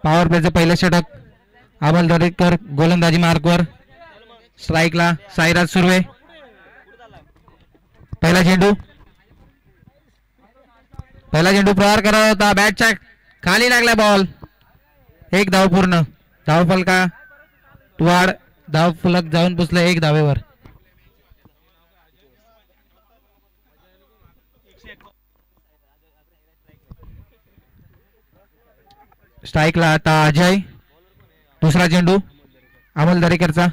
Power प्लेचं पहिलं षटक अमोल दरेकर गोलंदाजी मार्कवर. स्ट्राईकला साईराज सुर्वे. पहिला चेंडू प्रहार करत होता, बॅटच्या खाली लागला बॉल. एक धाव पूर्ण. धावफलका वाढ, धावफलक जाऊन पुसलं 1 धावेवर. स्ट्राईकला आता अजय. दुसरा चेंडू अमोल दरेकरचा.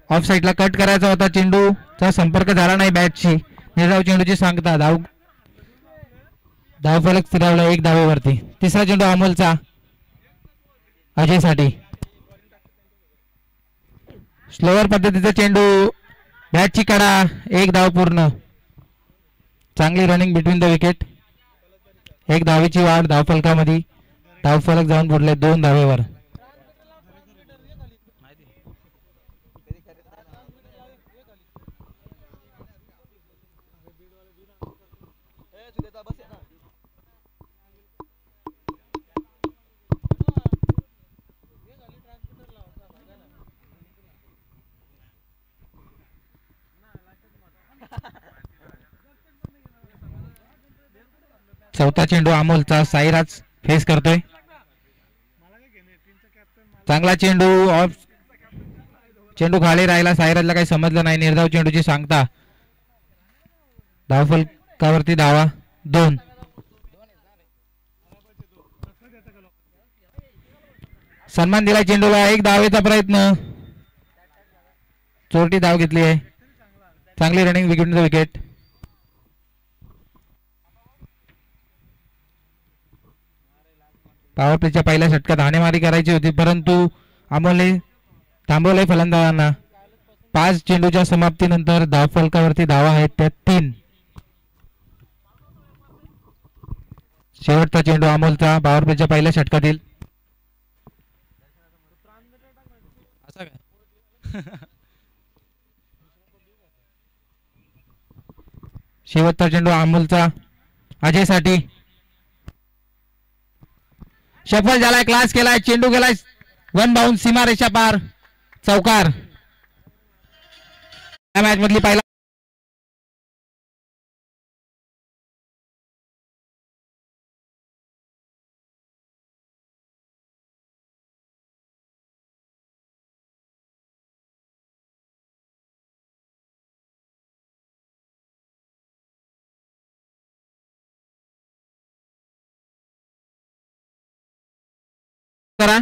ऑफ साईडला कट करायचा होता, चेंडूचा संपर्क झाला नाही बॅटशी. निर्धाव चेंडूची सांगता. धावफलक स्थिरावला 1 धावेवरती. तिसरा चेंडू अमोलचा अजय साठी. स्लोअर पद्धतीचा चेंडू, बॅटची कडा, 1 धाव पूर्ण. चांगली रनिंग बिटवीन द विकेट. 1 धावेची वाढ धावफलकामध्ये. धावफलक जाऊन बुडले 2 धावेवर. चौथा चेंडू अमोलचा साईराज फेस करतोय. चांगला चेंडू, ऑफ चेंडू खाली राहिला. साईराजला काही समजलं नाही. निर्धाव चेंडूची सांगता. धावफलकावरती धावा 2. सन्मान दिला चेंडूला. 1 धावेचा प्रयत्न. चोरटी धाव घेतली आहे. चांगली रनिंग विकेट विकेट. पॉवर प्लेच्या पहिल्या षटकात हाणेमारी करायची होती, परंतु अमोलने थांबवलंय फलंदाजांना. 5 चेंडूच्या समाप्तीनंतर धावफलकावरती धावा आहेत त्या 3. शेवटचा चेंडू अमोलचा पॉवर प्लेच्या पहिल्या षटकातील. शेवटचा चेंडू अमोलचा अजय साठी. सफल झालाय, क्लास केलाय, चेंडू गेलाय 1 बाउंस, सीमारेषा पार, चौकार. या मॅच मधली पहिला करा.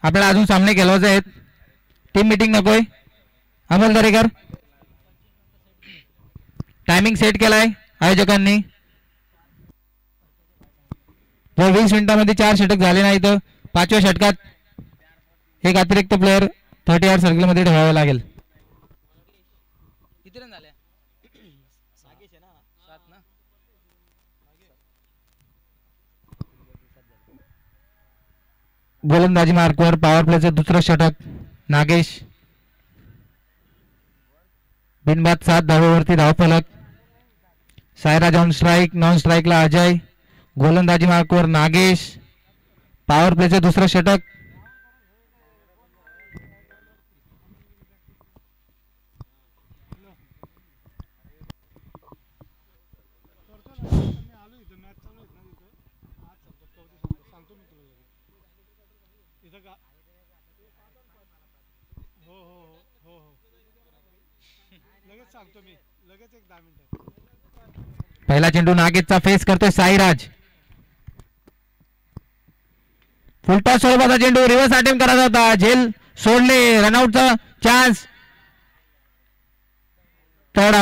आपल्याला अजून सामने खेळवायचे आहेत. टीम मीटिंग नकोय. अमोल दरेकर टायमिंग सेट केलाय आयोजकांनी. जर 20 मिनिटांमध्ये 4 षटक झाले नाही तर 5व्या षटकात एक अतिरिक्त प्लेयर 30 यार्ड सर्कल मध्ये ठेवावे लागेल. गोलंदाजी मार्कवर पॉवर प्लेचं दुसरं षटक नागेश. बिनबाद 7 धावेवरती धावफलक. Sairaj on strike. नॉन स्ट्राईकला अजय. गोलंदाजी मार्कवर नागेश. पॉवर प्लेचं दुसरं षटक. पहिला चेंडू नागेशचा फेस करतोय साईराज. फुलटॉस स्वरूपाचा चेंडू रिव्हर्स अटेम्प्ट करायचा होता, झेल सोडले. रनआउटचा चान्स. थर्ड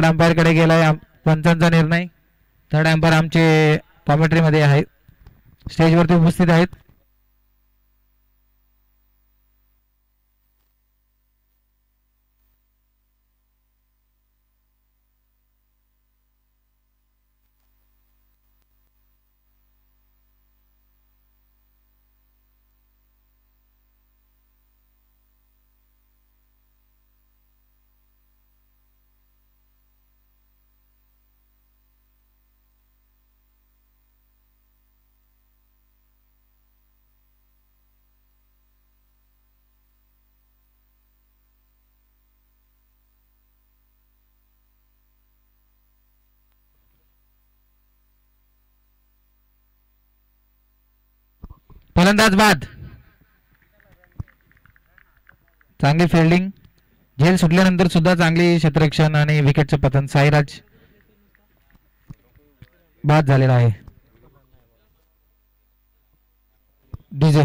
अंपायर कडे गेलाय पंचांचा निर्णय. थर्ड अंपायर आमचे कॉमेंट्री मध्ये आहेत, स्टेजवरती उपस्थित आहेत. फलंदाज बाद. चांगली फिल्डिंग. झेल सुटल्यानंतर सुद्धा चांगली क्षेत्ररक्षण आणि विकेटचं पतन. साईराज बाद झालेला आहे. डीजे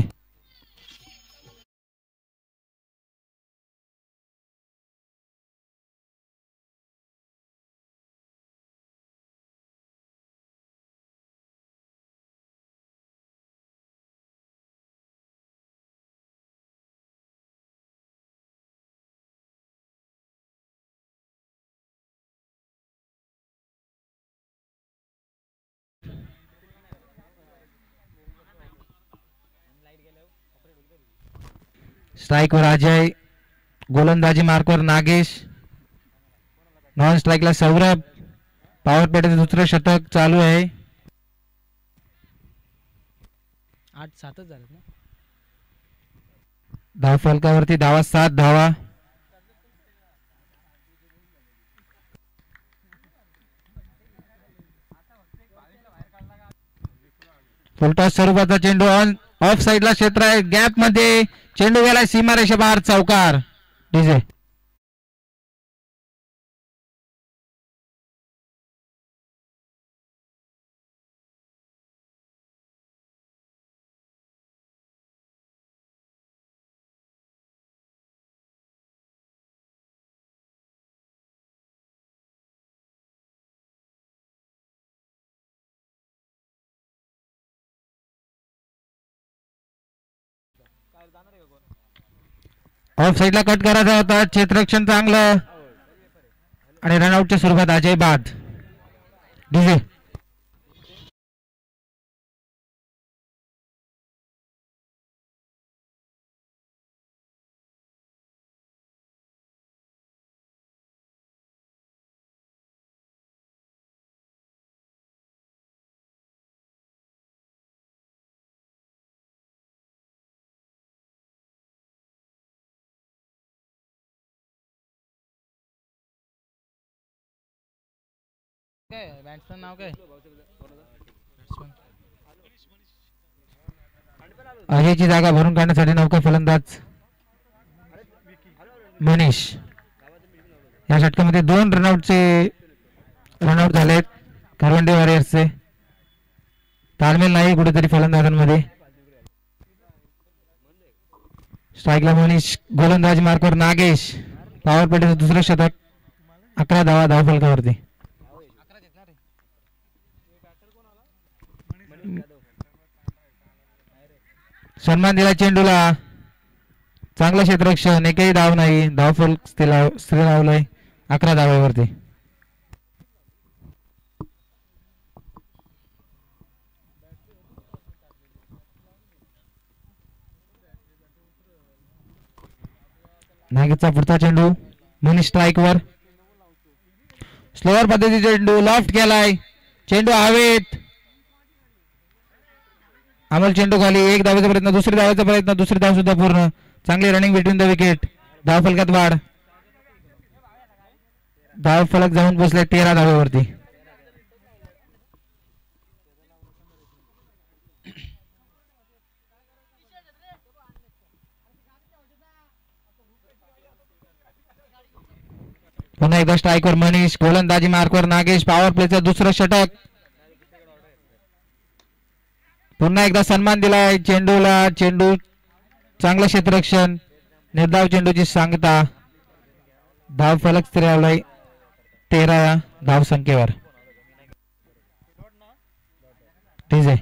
स्ट्राईकवर अजय. गोलंदाजी मार्कवर नागेश. नॉन स्ट्राईकला सौरभ. पॉवर प्लेचं दुसरं षटक चालू आहे. 8-7 झाले ना. धाव फलकावरती धावा 7 धावा. फुलटॉस स्वरूपाचा चेंडू ऑफ साइडला क्षेत्र आहे. गॅप मध्ये चेंडू गेला सीमारेषा बाहेर. चौकार. डीजे ऑफ साइडला कट करायचा होता. क्षेत्ररक्षण चांगलं आणि रनआउटच्या स्वरूपात अजय बाद. डीजे काय बॅट्समन नाव काय? अजयची जागा भरून काढण्यासाठी नौका फलंदाज मनीष. या षटकामध्ये 2 रनआउट झालेत करवंडे वॉरियर्सचे. ताळमेल नाही कुठेतरी फलंदाजांमध्ये. स्ट्राईकला मनीष. गोलंदाजी मार्कवर नागेश. पॉवर प्लेचं दुसरं षटक. 11 धावा धाव फलकावरती. सन्मान दिला चेंडूला. चांगलं क्षेत्ररक्षण. एकही धाव नाही. धावफल स्थिर लावलंय 11 धावावरती. नागेशचा पुढचा चेंडू. मनीष स्ट्राईकवर. स्लोअर पद्धतीचा चेंडू लॉफ्ट केलाय. चेंडू हवेत. अमल चेंडू खाली. 1 धावेचा प्रयत्न. दुसरी धावाचा प्रयत्न. दुसरी धाव सुद्धा पूर्ण. चांगली रनिंग बिटवीन द विकेट. धाव फलकात वाढ. धाव फलक जाऊन पोहोचले 13 धावेवरती. पुन्हा एकदा स्ट्राईकवर मनीष. गोलंदाजी मार्कवर नागेश. पॉवर प्लेचं दुसरं षटक. पुन्हा एकदा सन्मान दिलाय चेंडूला. चेंडू चांगलं क्षेत्ररक्षण. निर्धाव चेंडूची सांगता. धाव फलक स्थिरावलाय 13 धाव संख्येवर. ठीक आहे.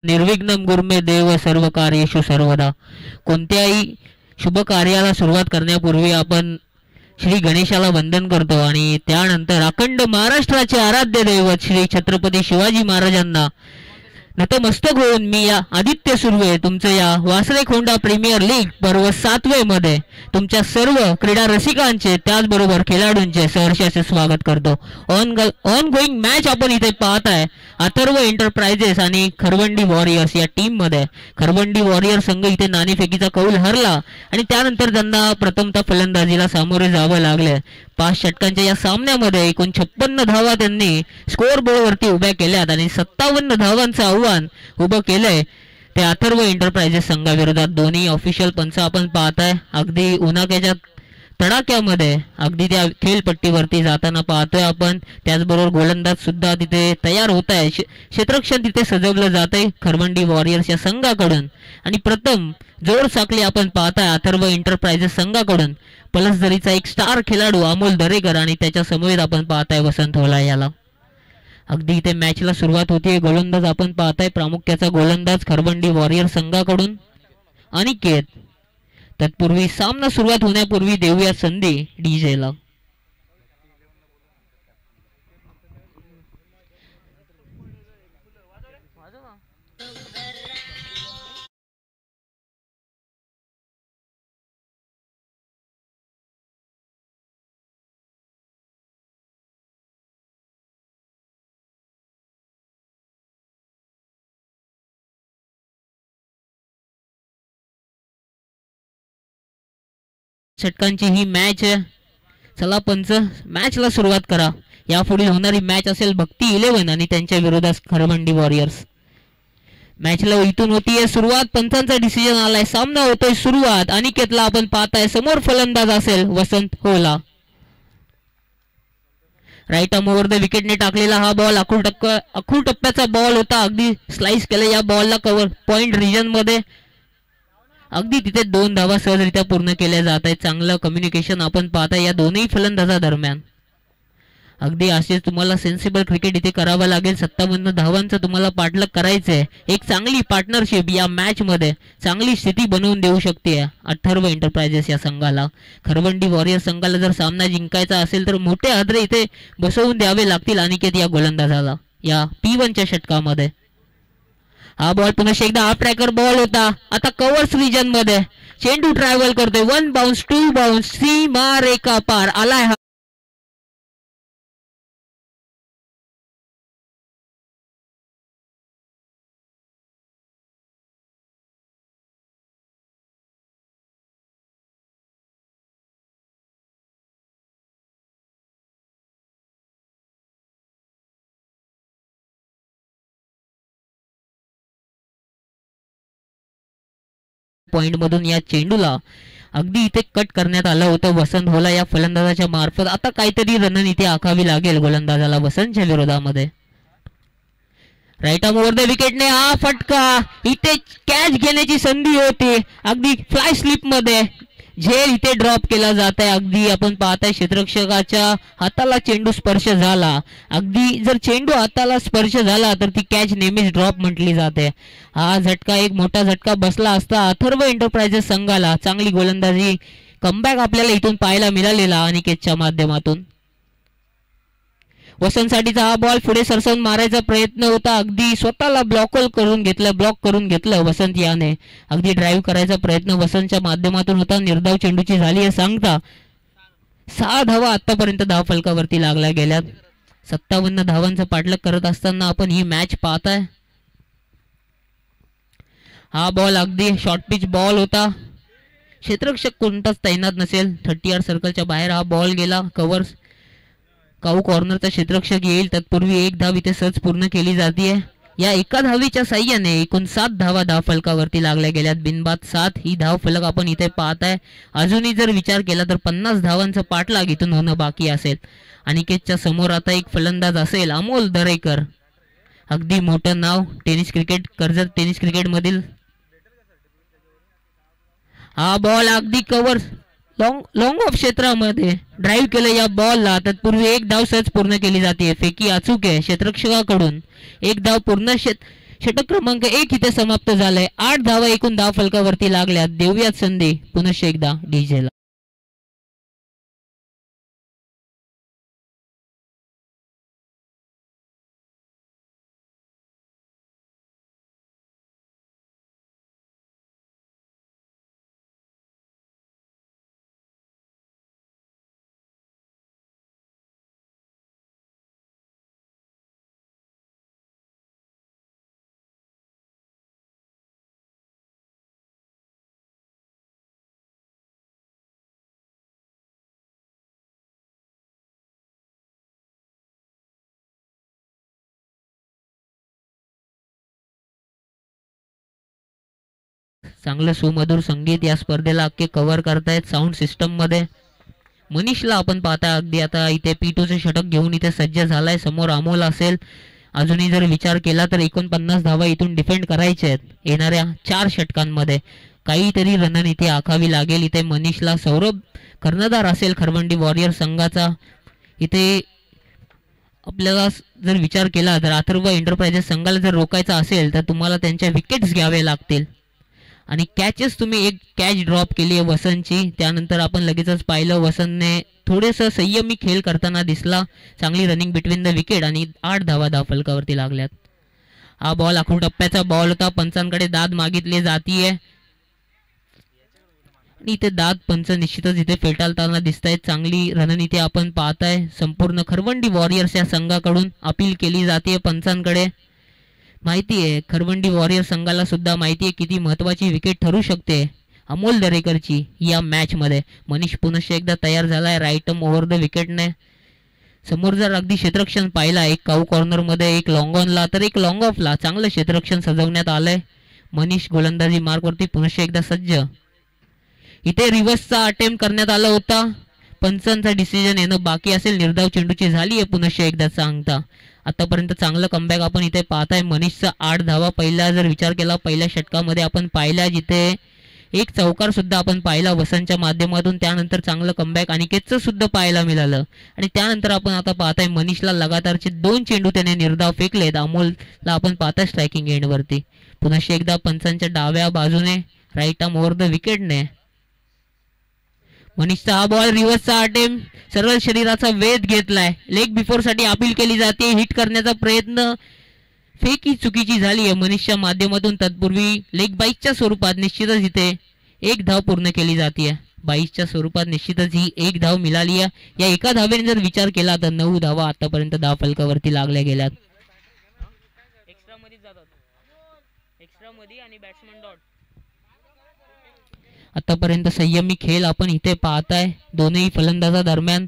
निर्विघ्नं गुरुमे देव सर्व कार्येषु सर्वदा. कोणत्याही शुभ कार्याला सुरुवात करण्यापूर्वी आपण श्री गणेशाला वंदन करतो आणि त्यानंतर अखंड महाराष्ट्राचे आराध्य दैवत श्री छत्रपती शिवाजी महाराजांना नतमस्तक होऊन मी या आदित्य सुर्वे तुमचं या वासरे खोंडा प्रीमियर लीग पर्व 7वे मध्ये तुमच्या सर्व क्रीडा रसिकांचे त्याचबरोबर खेळाडूंचे सहर्षाचे स्वागत करतो. ऑन गोईंग मॅच आपण इथे पाहत आहे अथर्व एंटरप्राइजेस आणि खरवंडी वॉरियर्स या टीम मध्ये. खरवंडी वॉरियर संघ इथे नाणेफेकीचा कौल हरला आणि त्यानंतर त्यांना प्रथमतः फलंदाजीला सामोरे जावं लागले. 5 षटकांच्या या सामन्यामध्ये एकूण 56 धावा त्यांनी स्कोअर बोर्डवरती उभ्या केल्यात आणि 57 धावांचं आव्हान उभं केलंय ते अथर्व एंटरप्राइजेस संघाविरोधात. दोन्ही ऑफिशियल पंच आपण पाहताय अगदी उन्हाळ्याच्या तडाक्यामध्ये अगदी त्या खेळपट्टीवरती जाताना पाहतोय आपण. त्याचबरोबर गोलंदाज सुद्धा तिथे तयार होत आहे. क्षेत्ररक्षण तिथे सजवलं जात आहे खरवंडी वॉरियर्स या संघाकडून आणि प्रथम जोर साखळी आपण पाहताय अथर्व एंटरप्राइजेस संघाकडून. पलसदरीचा एक स्टार खेळाडू अमोल दरेकर आणि त्याच्या समोर आपण पाहताय वसंत होला याला. अगदी इथे मॅचला सुरुवात होतीये. गोलंदाज आपण पाहताय प्रामुख्याचा गोलंदाज खरवंडी वॉरियर संघाकडून अनिकेत. तत्पूर्वी सामना सुरुवात होण्यापूर्वी देऊया संधी डीजेला. षटकांची ही मॅच. चला पंच मॅचला सुरुवात करा. यापुढे होणारी मॅच असेल भक्ती 11 आणि त्यांच्या विरोधात खरवंडी वॉरियर्स. मॅचला इथून होतीये सुरुवात. पंचांचा डिसिजन आलाय. सामना होतोय सुरुवात. अनिकेतला आपण पाहताय समोर फलंदाज असेल Vasant Hola. Right arm over the विकेटने टाकलेला हा बॉल अखूड टप्प्याचा बॉल होता. अगदी स्लाइस केलं या बॉलला कव्हर पॉइंट रिजन मध्ये. अगदी तिथे 2 धावा सहजरित्या पूर्ण केल्या जात आहेत. चांगलं कम्युनिकेशन आपण पाहताय या दोन्ही फलंदाजादरम्यान. अगदी असेच तुम्हाला सेन्सिबल क्रिकेट इथे करावं लागेल. 57 धावांचं तुम्हाला पाठलाग करायचंय. एक चांगली पार्टनरशिप या मॅच मध्ये चांगली स्थिती बनवून देऊ शकते अथर्व एंटरप्राइजेस या संघाला. खरवंडी वॉरियर संघाला जर सामना जिंकायचा असेल तर मोठे हादरे इथे बसवून द्यावे लागतील अनिकेत या गोलंदाजाला या P1च्या षटकामध्ये. हा बॉल पुन्हा एकदा हाफ ट्रॅकर बॉल होता. आता कव्हर्स रिजन मध्ये चेंडू ट्रॅव्हल करतोय. 1 बाउन्स 2 बाउन्स सीमा रेखा पार आलाय. पॉइंट मधून या चेंडूला अगदी इथे कट करण्यात आलं होतं वसंत होला या फलंदाजाच्या मार्फत. आता काहीतरी रणनीती आखावी लागेल गोलंदाजाला वसंतच्या विरोधामध्ये. राईट आर्म ओव्हर द विकेटने हा फटका. इथे कॅच घेण्याची संधी होती. अगदी फ्लाय स्लिप मध्ये झेल इथे ड्रॉप केला जात आहे. अगदी आपण पाहताय क्षेत्ररक्षकाच्या हाताला चेंडू स्पर्श झाला. अगदी जर चेंडू हाताला स्पर्श झाला तर ती कॅच नेहमीच ड्रॉप म्हटली जाते. हा झटका एक मोठा झटका बसला असता अथर्व एंटरप्राइजेस संघाला. चांगली गोलंदाजी कमबॅक आपल्याला इथून पाहायला मिळालेला अनिकेतच्या माध्यमातून. वसंतसाठीचा हा बॉल पुढे सरसवून मारायचा प्रयत्न होता. अगदी स्वतःला ब्लॉक करून घेतलं वसंत याने. अगदी ड्राईव्ह करायचा प्रयत्न वसंतच्या माध्यमातून होता. निर्धाव चेंडूची झाली आहे सांगता 6 धावा आतापर्यंत धाव फलकावरती लागल्या गेल्यात. 57 धावांचा पाठलाग करत असताना आपण ही मॅच पाहताय. हा बॉल अगदी शॉर्ट पिच बॉल होता. क्षेत्ररक्षक कोणताच तैनात नसेल. 30 यार्ड सर्कलच्या बाहेर हा बॉल गेला. कव्हर्स काऊ कॉर्नरचा क्षेत्ररक्षक येईल तत्पूर्वी 1 धाव इथे सहज पूर्ण केली जाते. या एका धावीच्या साह्याने एकूण 7 धावा धाव फलकावरती लागल्या गेल्यात. बिनबाद 7 ही धाव फलक आपण इथे पाहताय. अजूनही जर विचार केला तर 50 धावांचं पाठलाग इथून होणं बाकी असेल. अनिकेतच्या समोर आता एक फलंदाज असेल अमोल दरेकर. अगदी मोठं नाव tennis cricket Karjat tennis cricket मधील. हा बॉल अगदी कव्हर लॉंग ऑफ क्षेत्रामध्ये ड्राईव्ह केलं या बॉलला. तत्पूर्वी 1 धाव सहज पूर्ण केली जाते. फेकी अचूक आहे क्षेत्ररक्षकाकडून. 1 धाव पूर्ण षटक क्रमांक 1 इथे समाप्त झालाय. 8 धावा एकूण धाव फलकावरती लागल्या. देऊयात संधी पुनश्च एकदा डीजेला. चांगलं सुमधुर संगीत या स्पर्धेला अख्खे कव्हर करतायत साऊंड सिस्टम मध्ये. मनीषला आपण पाहता अगदी आता इथे P2चे षटक घेऊन इथे सज्ज झालाय. समोर अमोल असेल. अजूनही जर विचार केला तर 49 धावा इथून डिफेंड करायचे आहेत येणाऱ्या 4 षटकांमध्ये. काहीतरी रणनीती आखावी लागेल इथे मनीषला. सौरभ कर्णधार असेल खरवंडी वॉरियर संघाचा. इथे आपल्याला जर विचार केला तर अथर्व एंटरप्राइजेस संघाला जर रोखायचा असेल तर तुम्हाला त्यांच्या विकेट्स घ्यावे लागतील. आणि कॅचेस तुम्ही एक कॅच ड्रॉप केली आहे वसंतची. त्यानंतर आपण लगेचच पाहिलं वसंतने थोडेसं संयमी खेळ करताना दिसला. चांगली रनिंग बिटवीन द विकेट आणि 8 धावा धावफलकावरती लागल्यात. हा बॉल आखूड टप्प्याचा बॉल होता. पंचांकडे दाद मागितले जातीये आणि इथे दाद पंच निश्चितच इथे फेटाळताना दिसत आहेत. चांगली रणनीती आपण पाहताय. संपूर्ण खरवंडी वॉरियर्स या संघाकडून अपील केली जाते पंचांकडे. माहिती आहे खरवंडी वॉरियर संघाला सुद्धा माहिती आहे किती महत्वाची विकेट ठरू शकते अमोल दरेकरची या मॅच मध्ये. मनीष पुनश्च एकदा तयार झालाय राईट ओव्हर द विकेटने. समोर जर अगदी क्षेत्ररक्षण पाहिला एक काऊ कॉर्नर मध्ये एक लॉंग ऑनला तर एक लॉंग ऑफला चांगलं क्षेत्ररक्षण सजवण्यात आलंय. मनीष गोलंदाजी मार्कवरती पुनश्च एकदा सज्ज. इथे रिव्हर्सचा अटेम्प्ट करण्यात आला होता. पंचांचा डिसिजन येणं बाकी असेल. निर्धाव चेंडूची झाली आहे पुनश्च एकदा सांगता. आतापर्यंत चांगलं कमबॅक आपण इथे पाहताय. मनीषचा 8 धावा पहिला जर विचार केला पहिल्या षटकामध्ये आपण पाहिला जिथे एक चौकार सुद्धा आपण पाहिला वसंतच्या माध्यमातून. त्यानंतर चांगलं कमबॅक अनिकेतचं सुद्धा पाहायला मिळालं. आणि त्यानंतर आपण आता पाहताय मनीषला लगातारचे 2 चेंडू त्याने निर्धाव फेकलेत. अमोलला आपण पाहताय स्ट्रायकिंग एंडवरती. पुनश्च एकदा पंचांच्या डाव्या बाजूने राईट आर्म ओव्हर द विकेटने मनीषचा हा बॉल रिव्हर्सचा अटेम्प्ट सरळ शरीराचा वेध घेतलाय. लेग बिफोर साठी अपील केली जाते. हिट करण्याचा प्रयत्न फेकी चुकीची झाली आहे मनीषच्या माध्यमातून. तत्पूर्वी लेग बाईकच्या स्वरूपात निश्चितच इथे एक धाव पूर्ण केली जाते. बाईकच्या स्वरूपात निश्चितच ही एक धाव मिळाली आहे. या एका धावेने जर विचार केला तर 9 धावा आतापर्यंत धाव फलकावरती लागल्या गेल्यात. एक्स्ट्रा मध्ये जातात. एक्स्ट्रा मध्ये आणि बॅट्समन डॉट. आतापर्यंत संयमी खेळ आपण इथे पाहताय दोनही फलंदाजा दरम्यान.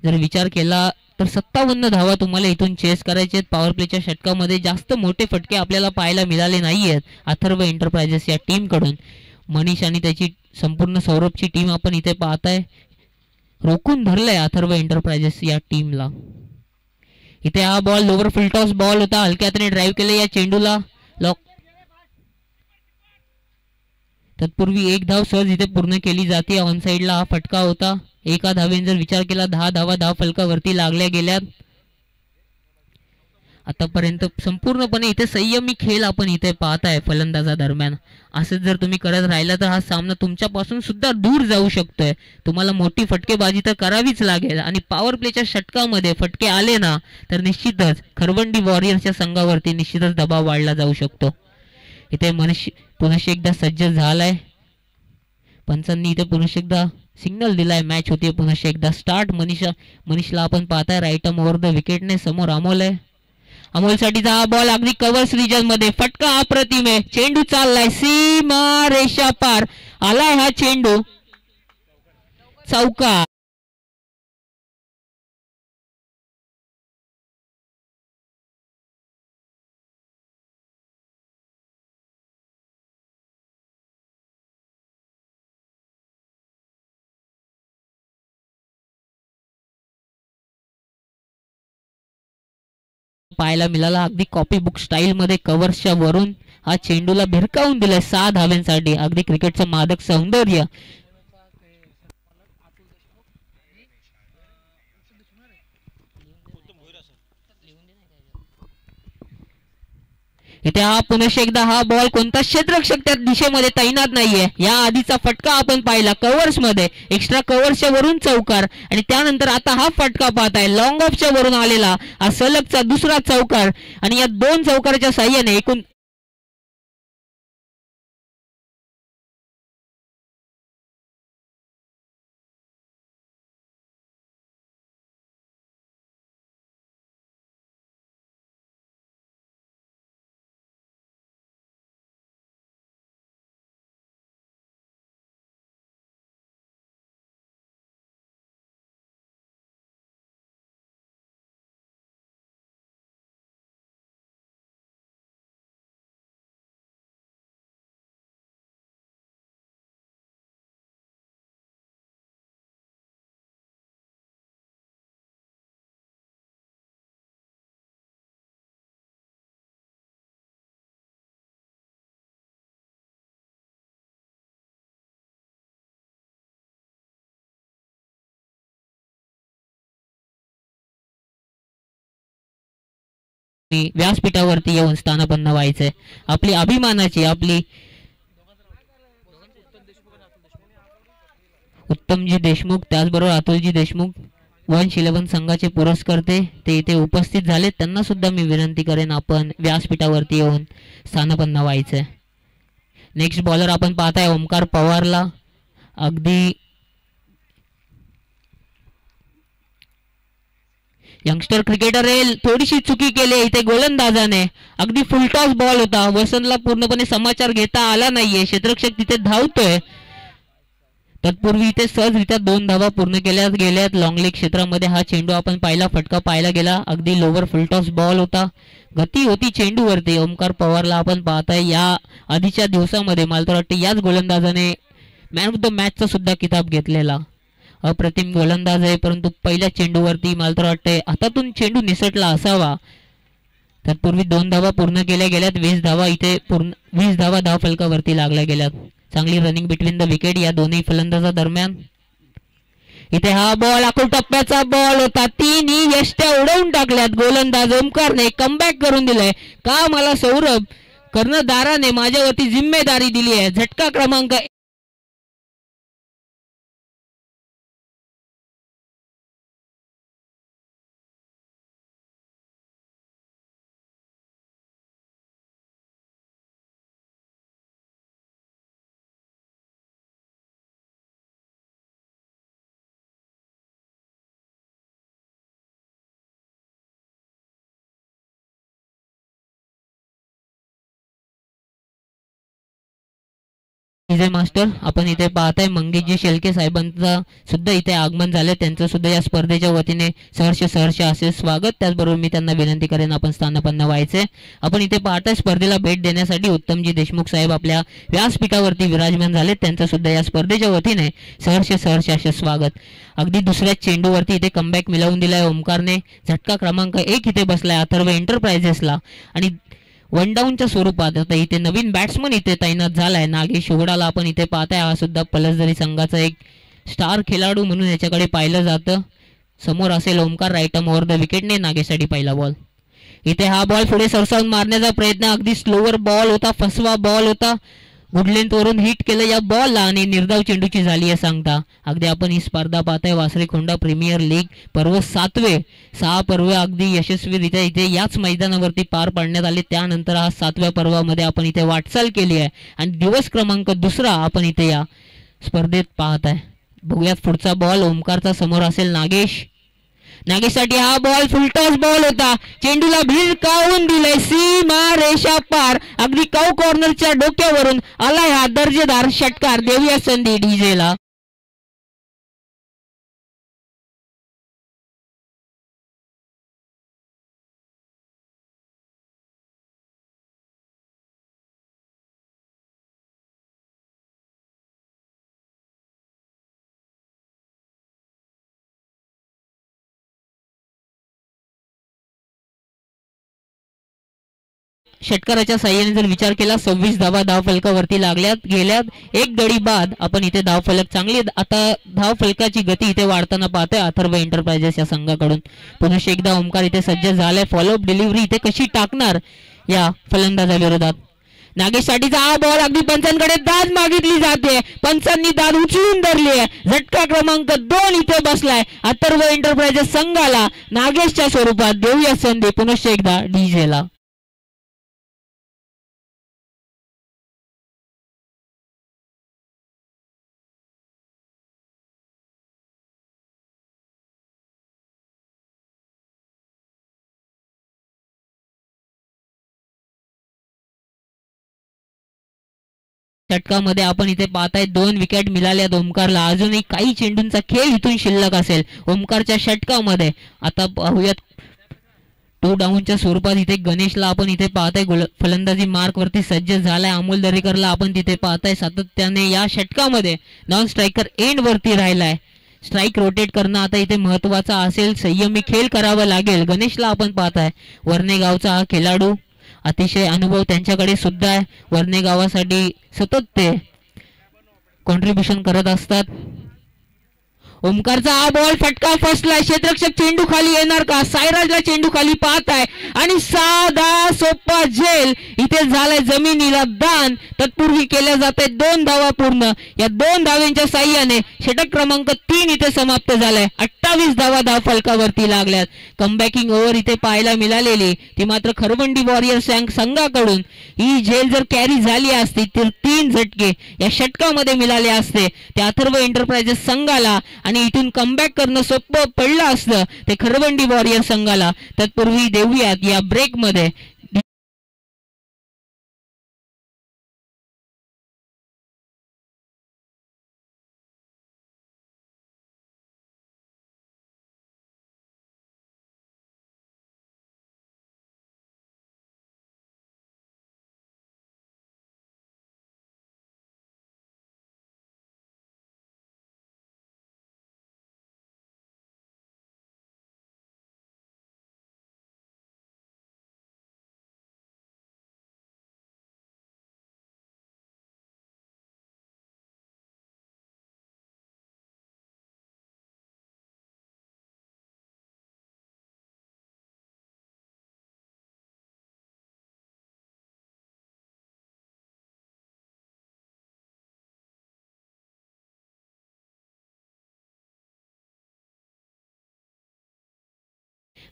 जर विचार केला तर 57 धावा तुम्हाला इथून चेस करायचे आहेत. पॉवर प्लेच्या षटकामध्ये जास्त मोठे फटके आपल्याला पाहायला मिळाले नाहीयेत अथर्व एंटरप्राइजेस या टीम कडून. मनीष आणि त्याची संपूर्ण सौरभची टीम आपण इथे पाहताय. रोखून धरलंय अथर्व एंटरप्राइजेस या टीमला. इथे हा बॉल लोवर फुलटॉस बॉल होता. हलक्यातने ड्राईव्ह केले या चेंडूला. लॉक तत्पूर्वी एक धाव सहज इथे पूर्ण केली जाते. ऑन साइडला हा फटका होता. एका धावेने जर विचार केला 10 धावा धाव फलकावरती लागल्या गेल्यात. आतापर्यंत संपूर्णपणे इथे संयमी खेळ आपण इथे पाहताय फलंदाजा दरम्यान. असं जर तुम्ही करत राहिला तर हा सामना तुमच्यापासून सुद्धा दूर जाऊ शकतोय. तुम्हाला मोठी फटकेबाजी तर करावीच लागेल आणि पॉवर प्लेच्या षटकामध्ये फटके आले ना तर निश्चितच खरवंडी वॉरियर्सच्या संघावरती निश्चितच दबाव वाढला जाऊ शकतो. इथे मनीष पुनश्च एकदा सज्ज झालाय. पंचांनी इथे पुनश्च एकदा सिग्नल दिलाय. मॅच होती पुनश्च एकदा स्टार्ट. मनीषला आपण पाहताय राईट आर्म ओव्हर द विकेटने. समोर अमोल आहे. अमोलसाठीचा हा बॉल अगदी कव्हर्स रिजन मध्ये. फटका अप्रतिम आहे. चेंडू चाललाय सीमा रेषा पार. आलाय हा चेंडू चौका. पाहायला मिळाला अगदी कॉपी बुक स्टाईल मध्ये कव्हर्सच्या वरून हा चेंडूला भिरकावून दिलाय 6 धाव्यांसाठी. अगदी क्रिकेटचं मादक सौंदर्य. इथे हा पुनश्च एकदा हा बॉल कोणता क्षेत्ररक्षक त्या दिशेमध्ये तैनात नाहीये. या आधीचा फटका आपण पाहिला कव्हर्स मध्ये, एक्स्ट्रा कव्हर्सच्या वरून चौकार, आणि त्यानंतर आता हा फटका पाहताय लॉंग ऑफच्या वरून आलेला हा सलगचा दुसरा चौकार. आणि या दोन चौकाराच्या साह्याने एकूण व्यासपीठावरती येऊन स्थानापन्न व्हायचंय. आपली अभिमानाची आपली उत्तमजी देशमुख त्याचबरोबर अतुलजी देशमुख 111 संघाचे पुरस्कर्ते ते इथे उपस्थित झाले. त्यांना सुद्धा मी विनंती करेन आपण व्यासपीठावरती येऊन स्थानापन्न व्हायचंय. नेक्स्ट बॉलर आपण पाहताय ओमकार पवारला. अगदी यंगस्टर क्रिकेटर आहे, थोडीशी चुकी केली इथे गोलंदाजाने. अगदी फुलटॉस बॉल होता, वसंतला पूर्णपणे समाचार घेता आला नाहीये. क्षेत्ररक्षक तिथे धावतोय, तत्पूर्वी इथे सहजरित्या 2 धावा पूर्ण केल्या गेल्यात. लॉंग लेग क्षेत्रामध्ये हा चेंडू आपण पाहिला, फटका पाहायला गेला. अगदी लोवर फुलटॉस बॉल होता, गती होती चेंडूवरती. ओमकार पवारला आपण पाहताय या आधीच्या दिवसामध्ये मला तर वाटतं याच गोलंदाजाने मॅन ऑफ द मॅचचा सुद्धा किताब घेतलेला. अप्रतिम गोलंदाज आहे, परंतु पहिल्या चेंडूवरती मला तर वाटतंय हातातून चेंडू निसटला असावा. तत्पूर्वी 2 धावा पूर्ण केल्या गेल्यात. 20 धावा इथे 20 धावा धाव फलकावरती लागल्या गेल्यात. चांगली रनिंग बिटवीन द विकेट या दोन्ही फलंदाजा दरम्यान. इथे हा बॉल आखूड टप्प्याचा बॉल होता, 3 यष्ट्या उडवून टाकल्यात गोलंदाज ओमकारने. कमबॅक करून दिलंय. का मला सौरभ कर्णधाराने माझ्यावरती जिम्मेदारी दिली आहे. झटका क्रमांक विजय मास्टर आपण इथे पाहताय मंगेशजी शेळके साहेबांचा सुद्धा इथे आगमन झाले. त्यांचं सुद्धा या स्पर्धेच्या वतीने सहर्ष असे स्वागत. त्याचबरोबर मी त्यांना विनंती करेन आपण स्थानापन्न व्हायचे. आपण इथे पाहताय स्पर्धेला भेट देण्यासाठी उत्तमजी देशमुख साहेब आपल्या व्यासपीठावरती विराजमान झाले. त्यांचं सुद्धा या स्पर्धेच्या वतीने सहर्ष असे स्वागत. अगदी दुसऱ्या चेंडूवरती इथे कमबॅक मिळवून दिलाय ओमकारने. झटका क्रमांक 1 इथे बसलाय अथर्व एंटरप्राइजेसला. आणि 1 डाऊनच्या स्वरूपात आता इथे नवीन बॅट्समन इथे तैनात झालाय नागेश उघडाला. आपण इथे पाहताय हा सुद्धा पलसदरी संघाचा एक स्टार खेळाडू म्हणून याच्याकडे पाहिलं जातं. समोर असेल Omkar. Right arm over the विकेटने नागेशसाठी पहिला बॉल. इथे हा बॉल पुढे सरसावून मारण्याचा प्रयत्न. अगदी स्लोवर बॉल होता, फसवा बॉल होता. गुड लेंथ वरून हिट केलं या बॉलला आणि निर्धाव चेंडूची झाली आहे सांगता. अगदी आपण ही स्पर्धा पाहताय वासरे खोंडा प्रीमियर लीग पर्व 7वे. 6 पर्व अगदी यशस्वीरित्या इथे याच मैदानावरती पार पाडण्यात आले. त्यानंतर हा 7व्या पर्वामध्ये आपण इथे वाटचाल केली आहे आणि दिवस क्रमांक 2 आपण इथे या स्पर्धेत पाहत आहे. बघूयात पुढचा बॉल ओमकारचा. समोर असेल नागेश. नागेशसाठी हा बॉल फुलटॉस बॉल होता. चेंडूला भिरकावून दिलंय सीमा रेषा पार. अगदी कौ कॉर्नरच्या डोक्यावरून आलाय हा दर्जेदार षटकार. देऊया संधी डीजेला. षटकाराच्या साह्याने जर विचार केला 26 धावा धाव फलकावरती लागल्यात गेल्यात. 1 गडी बाद आपण इथे धाव फलक चांगली आता धाव फलकाची गती इथे वाढताना पाहतोय अथर्व एंटरप्राइजेस या संघाकडून. पुन्हा एकदा ओमकार इथे सज्ज झालाय. फॉलोअप डिलिव्हरी इथे कशी टाकणार या फलंदाजाविरोधात. नागेशसाठीचा हा बॉल अगदी पंचांकडे दाद मागितली जाते. पंचांनी दाद उचलून धरली आहे. झटका क्रमांक 2 इथे बसलाय अथर्व एंटरप्राइजेस संघाला. नागेशच्या स्वरूपात देऊया संधी पुनश्च एकदा डीजेला. षटकामध्ये आपण इथे पाहताय 2 विकेट मिळाल्यात ओमकारला. अजूनही काही चेंडूंचा खेळ इथून शिल्लक असेल ओमकारच्या षटकामध्ये. आता पाहूयात 2 डाऊनच्या स्वरूपात इथे गणेशला आपण इथे पाहताय फलंदाजी मार्क वरती सज्ज झालाय. अमोल दरेकरला आपण तिथे पाहताय सातत्याने या षटकामध्ये नॉन स्ट्रायकर एंड वरती राहिलाय. स्ट्राईक रोटेट करणं आता इथे महत्वाचा असेल. संयमी खेळ करावा लागेल. गणेशला आपण पाहताय वरणे गावचा हा खेळाडू. अतिशय अनुभव त्यांच्याकडे सुद्धा आहे. वरणे गावासाठी सतत ते कॉन्ट्रीब्युशन करत असतात. ओमकारचा हा बॉल फटका फसलाय. क्षेत्ररक्षक चेंडू खाली येणार का? सायराजला चेंडू खाली पाहताय आणि साधा सोपा झेल इथे झालाय जमिनीला दान. तत्पूर्वी केल्या जात आहेत 2 धावा पूर्ण. या 2 धावांच्या साह्याने षटक क्रमांक 3 इथे समाप्त झालाय. 28 धावा धाव फलकावरती लागल्यात. कमबॅकिंग ओव्हर इथे पाहायला मिळालेली ती मात्र खरवंडी वॉरियर्स संघाकडून. ही झेल जर कॅरी झाली असती तर 3 झटके या षटकामध्ये मिळाले असते त्या अथर्व एंटरप्राइजेस संघाला आणि इथून कमबॅक करणं सोपं पडलं असतं ते खरवंडी वॉरियर संघाला. तत्पूर्वी देऊयात या ब्रेकमध्ये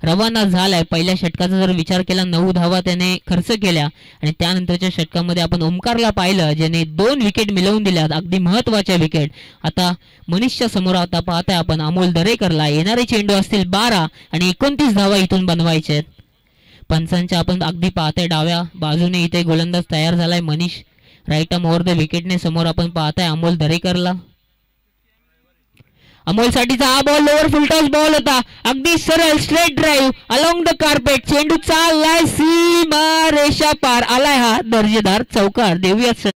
रवाना झालाय. पहिल्या षटकाचा जर विचार केला 9 धावा त्याने खर्च केल्या आणि त्यानंतरच्या षटकामध्ये आपण ओमकारला पाहिलं ज्याने 2 विकेट मिळवून दिल्यात अगदी महत्वाच्या विकेट. आता मनीषच्या समोर आता पाहताय आपण अमोल दरेकरला. येणारे चेंडू असतील 12 आणि 29 धावा इथून बनवायचे आहेत. पंचांच्या आपण अगदी पाहताय डाव्या बाजूने इथे गोलंदाज तयार झालाय Manish. Right arm over the विकेटने समोर आपण पाहताय अमोल दरेकरला. अमोल साठीचा हा बॉल लोअर फुलटॉस बॉल होता. अगदी सरळ straight drive along the carpet. चेंडू चाललाय सीमा रेषा पार आलाय. हा दर्जेदार चौकार. देऊयात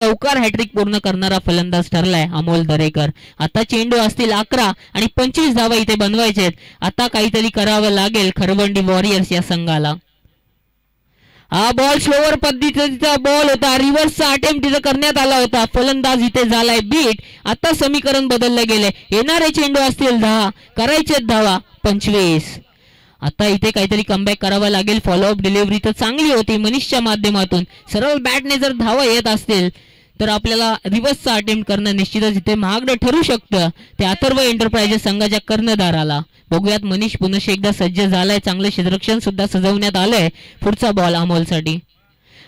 चौकार हॅट्रिक पूर्ण करणारा फलंदाज ठरलाय अमोल दरेकर. आता चेंडू असतील 11 आणि 25 धावा इथे बनवायचे आहेत. आता काहीतरी करावं लागेल खरवंडी वॉरियर्स या संघाला. हा बॉल स्लोअर पद्धतीचा बॉल होता. रिव्हर्सचा अटेम्प्ट इथे करण्यात आला होता. फलंदाज इथे झालाय बीट. आता समीकरण बदलले गेले. येणारे चेंडू असतील 10 करायचे धावा 25. आता इथे काहीतरी कमबॅक करावा लागेल. फॉलोअप डिलिव्हरी तर चांगली होती मनीषच्या माध्यमातून. सरळ बॅटने जर धावा येत असतील तर आपल्याला रिव्हर्सचा अटेम्प्ट करणं निश्चितच इथे महागडं ठरू शकतं ते अथर्व एंटरप्राइजेस संघाच्या कर्णधाराला. बघूयात मनीष पुनश्च एकदा सज्ज झालाय. चांगलं क्षेत्ररक्षण सुद्धा सजवण्यात आलंय. पुढचा बॉल अमोलसाठी.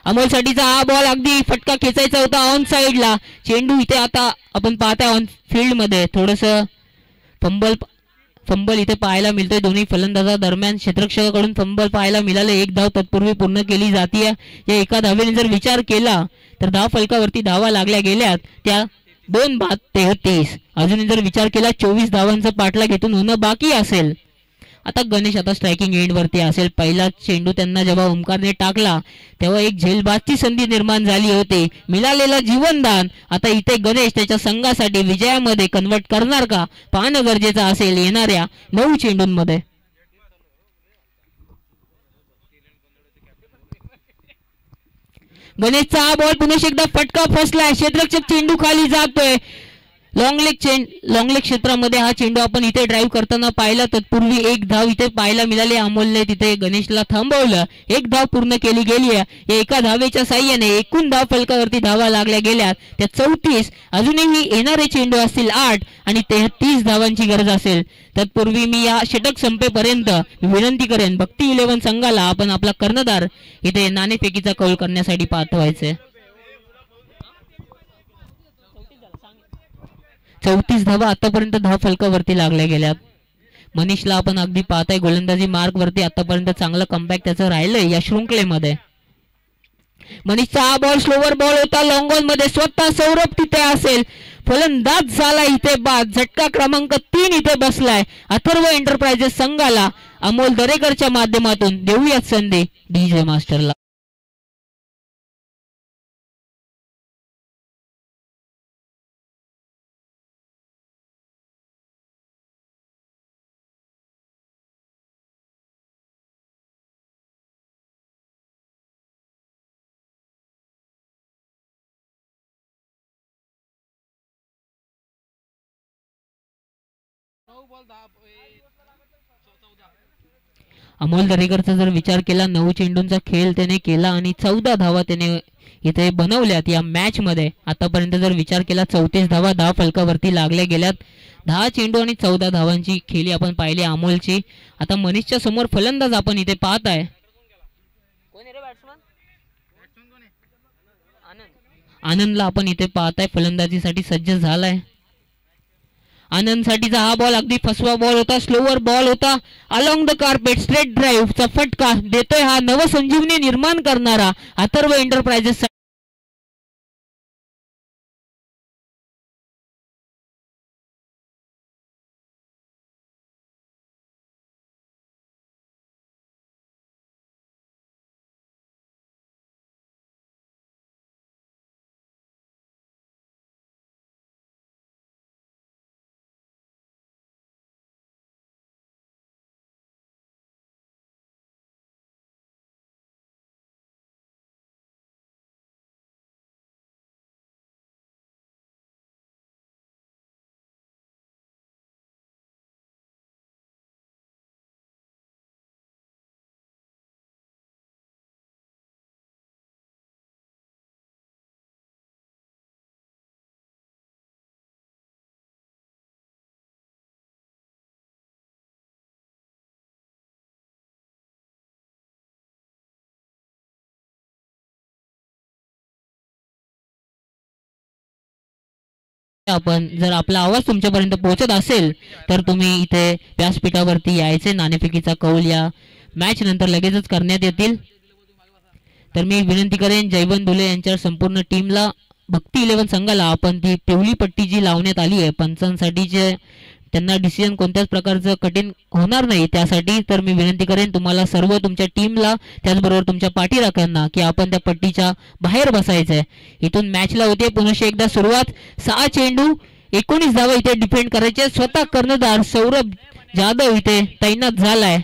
अमोलसाठीचा हा बॉल अगदी फटका खेचायचा होता ऑन साइडला. चेंडू इथे आता आपण पाहताय ऑन फील्ड मध्ये थोडस फंबल इथे पाहायला मिळतोय. दोन्ही फलंदाजा दरम्यान क्षेत्ररक्षकाकडून फंबल पाहायला मिळाले. 1 धाव तत्पूर्वी पूर्ण केली जाते. या एका धावेने जर विचार केला तर धाव फलकावरती धावा लागल्या गेल्यात त्या 2 बाद 33. अजूनही जर विचार केला 24 धावांचा पाठलाग घेऊन होणं बाकी असेल. आता गणेश आता स्ट्रायकिंग एंड वरती असेल. पहिला चेंडू त्यांना जेव्हा ओमकारने टाकला तेव्हा एक झेलबादची संधी निर्माण झाली होती. मिळालेला जीवनदान आता इथे गणेश त्याच्या संघासाठी विजयामध्ये कन्वर्ट करणार का पाहणं गरजेचं असेल येणाऱ्या 9 चेंडूंमध्ये. गणेशचा हा बॉल पुन्हा एकदा फटका फसलाय. क्षेत्ररक्षक चेंडू खाली जातोय. लॉंग लेग क्षेत्रामध्ये हा चेंडू आपण इथे ड्राईव्ह करताना पाहिला. तत्पूर्वी एक धाव इथे पाहायला मिळाली. अमोलने तिथे गणेशला थांबवलं. एक धाव पूर्ण केली गेली आहे. या एका धावेच्या साह्याने एकूण धाव फलकावरती धावा लागल्या गेल्या त्या 34. अजूनही येणारे चेंडू असतील 8 आणि 33 धावांची गरज असेल. तत्पूर्वी मी या षटक संपेपर्यंत विनंती करेन भक्ती 11 संघाला आपण आपला कर्णधार इथे नाणेफेकीचा कौल करण्यासाठी पाठवायचे. 34 धावा आतापर्यंत धाव फलकावरती लागल्या गेल्यात. मनीषला आपण अगदी पाहताय गोलंदाजी मार्क वरती आतापर्यंत चांगलं कमबॅक त्याचं राहिलंय या शृंखलेमध्ये. मनीषचा हा बॉल स्लोवर बॉल होता लॉंग ऑन मध्ये. स्वतः सौरभ तिथे असेल. फलंदाज झाला इथे बाद. झटका क्रमांक 3 इथे बसलाय. अथर्व एंटरप्राइजेस संघाला अमोल दरेकरच्या माध्यमातून देऊयात संधी डीजे मास्टरला. अमोल दरेकरचा जर विचार केला 9 चेंडूंचा खेळ त्याने केला आणि 14 धावा त्याने इथे बनवल्यात या मॅच मध्ये. आतापर्यंत जर विचार केला 34 धावा धाव फलकावरती लागल्या गेल्यात. 10 चेंडू आणि 14 धावांची खेळी आपण पाहिली अमोलची. आता मनीषच्या समोर फलंदाज आपण इथे पाहत आहे. आनंदला आपण इथे पाहताय फलंदाजीसाठी सज्ज झालाय. आनंद साठीचा हा बॉल अगदी फसवा बॉल होता. स्लोवर बॉल होता. Along the carpet straight drive चा फटका देतोय हा नवसंजीवनी निर्माण करणारा अथर्व एंटरप्राइजेस. आपण जर आपला आवाज तुमच्यापर्यंत पोहोचत असेल तर तुम्ही इथे व्यासपीठावरती यायचे. नाणेफेकीचा कौल या मॅच नंतर लगेचच करण्यात येतील. तर मी विनंती करेन जयवंत धुले यांच्या संपूर्ण टीमला भक्ती 11 संघाला आपण ती पिवळी पट्टी जी लावण्यात आली आहे पंचांसाठीचे त्यांना डिसिजन कोणत्याच प्रकारचं कठीण होणार नाही त्यासाठी. तर मी विनंती करेन तुम्हाला सर्व तुमच्या टीमला त्याचबरोबर तुमच्या पाठीराख्यांना की आपण त्या पट्टीच्या बाहेर बसायचंय. इथून मॅचला होते पुन्हा एकदा सुरुवात. 6 चेंडू 19 धावा इथे डिफेंड करायचे. स्वतः कर्णधार सौरभ जाधव इथे तैनात झालाय.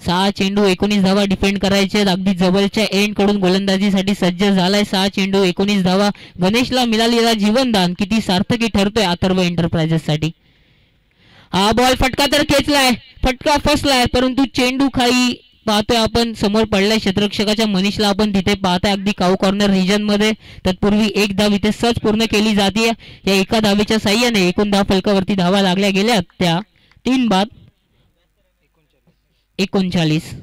6 चेंडू 19 धावा डिफेंड करायचे. अगदी जवळच्या एंड कडून गोलंदाजीसाठी सज्ज झालाय. 6 चेंडू 19 धावा. गणेशला मिळालेला जीवनदान किती सार्थकी ठरतोय अथर्व एंटरप्राइजेस साठी. हा बॉल फटका तर खेचलाय. फटका फसलाय परंतु चेंडू खाली पाहतोय आपण समोर पडलाय. क्षेत्ररक्षकाच्या मनीषला आपण तिथे पाहताय अगदी काऊ कॉर्नर रिजन मध्ये. तत्पूर्वी एक धाव इथे सहज पूर्ण केली जाते. या एका धावेच्या साह्याने एकूण धाव फलकावरती धावा लागल्या गेल्या त्या 3 बाद 39.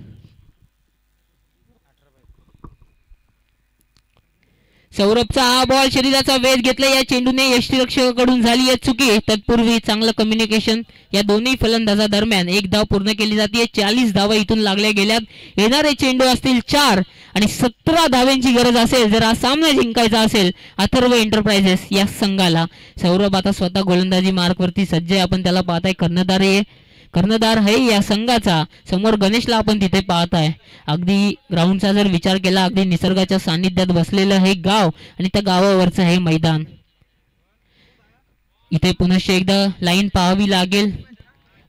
सौरभचा हा बॉल शरीराचा वेध घेतला. या चेंडूने यष्टीरक्षकाकडून झाली आहे चुकी. तत्पूर्वी चांगलं कम्युनिकेशन या दोन्ही फलंदाजादरम्यान एक धाव पूर्ण केली जाते. 40 धावा इथून लागल्या गेल्यात. येणारे चेंडू असतील 4 आणि 17 धावांची गरज असेल जर हा सामना जिंकायचा असेल अथर्व एंटरप्राइजेस या संघाला. सौरभ आता स्वतः गोलंदाजी मार्कवरती सज्ज आहे. आपण त्याला पाहताय कर्णधार आहे. कर्णधार आहे या संघाचा. समोर गणेशला आपण तिथे पाहत आहे. अगदी ग्राउंडचा जर विचार केला, अगदी निसर्गाच्या सानिध्यात बसलेलं हे गाव आणि त्या गावावरचं हे मैदान. इथे पुनश्च एकदा लाईन पाहावी लागेल.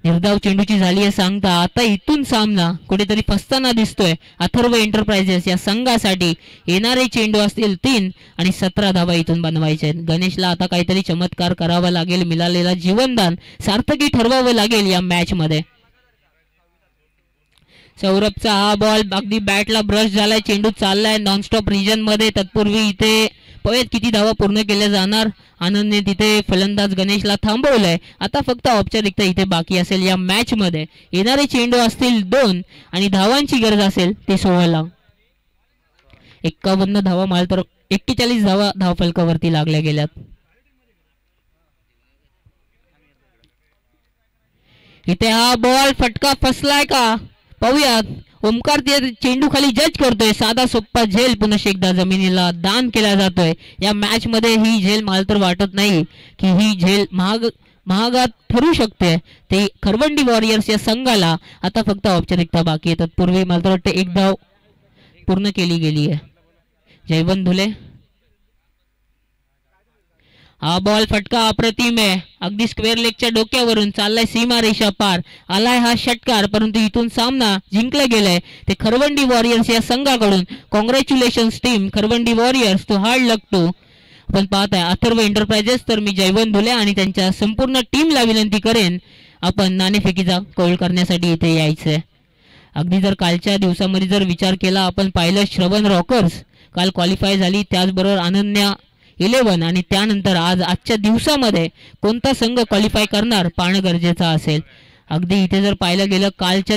निर्धाव चेंडूची झाली आहे सांगता. आता इथून सामना कुठेतरी फसताना दिसतोय अथर्व एंटरप्राइजेस या संघासाठी. येणारे चेंडू असतील 3 आणि 17 धावा इथून बनवायचे आहेत. गणेशला आता काहीतरी चमत्कार करावा लागेल. मिळालेला जीवनदान सार्थकी ठरवावं लागेल या मॅच मध्ये. सौरभचा हा बॉल अगदी बॅटला ब्रश झालाय. चेंडू चाललाय नॉनस्टॉप रिजन मध्ये. तत्पूर्वी इथे पळत किती धावा पूर्ण केल्या जाणार. आनंदने तिथे फलंदाज गणेशला थांबवलंय. आता फक्त औपचारिकता इथे बाकी असेल या मॅच मध्ये. येणारे चेंडू असतील 2 आणि धावांची गरज असेल ती 16. 51 धावा माल तर 41 धावा धावफलकावरती लागल्या गेल्यात. इथे हा बॉल फटका फसलाय का पाहूयात. ओमकार ते चेंडू खाली जज करतोय. साधा सोप्पा झेल पुन्हा एकदा जमिनीला दान केला जातोय. या मॅच मध्ये ही झेल मला तर वाटत नाही की ही झेल महागात ठरू शकते. ते खरवंडी वॉरियर्स या संघाला आता फक्त औपचारिकता बाकी आहे. तत्पूर्वी मला तर वाटतं 1 धाव पूर्ण केली गेली आहे. जयवंत धुले. हा बॉल फटका अप्रतिम आहे. अगदी स्क्वेअर लेगच्या डोक्यावरून चाललाय सीमा रेषा पार. आलाय हा षटकार, परंतु इथून सामना जिंकला गेलाय ते खरवंडी वॉरियर्स या संघाकडून. Congratulations team Kharwandi Warriors. तो हार्ड लक टू. आपण पाहत आहे अथर्व एंटरप्राइजेस. तर मी जयवंत धुले आणि त्यांच्या संपूर्ण टीमला विनंती करेन आपण नाणेफेकीचा कौल करण्यासाठी इथे यायचंय. अगदी जर कालच्या दिवसामध्ये जर विचार केला आपण पाहिलं श्रवण रॉकर्स काल क्वालिफाय झाली. त्याचबरोबर अनन्या 11 आणि त्यानंतर आजच्या दिवसामध्ये कोणता संघ क्वालिफाय करणार पाहणं गरजेचं असेल. अगदी इथे जर पाहिलं गेलं कालच्या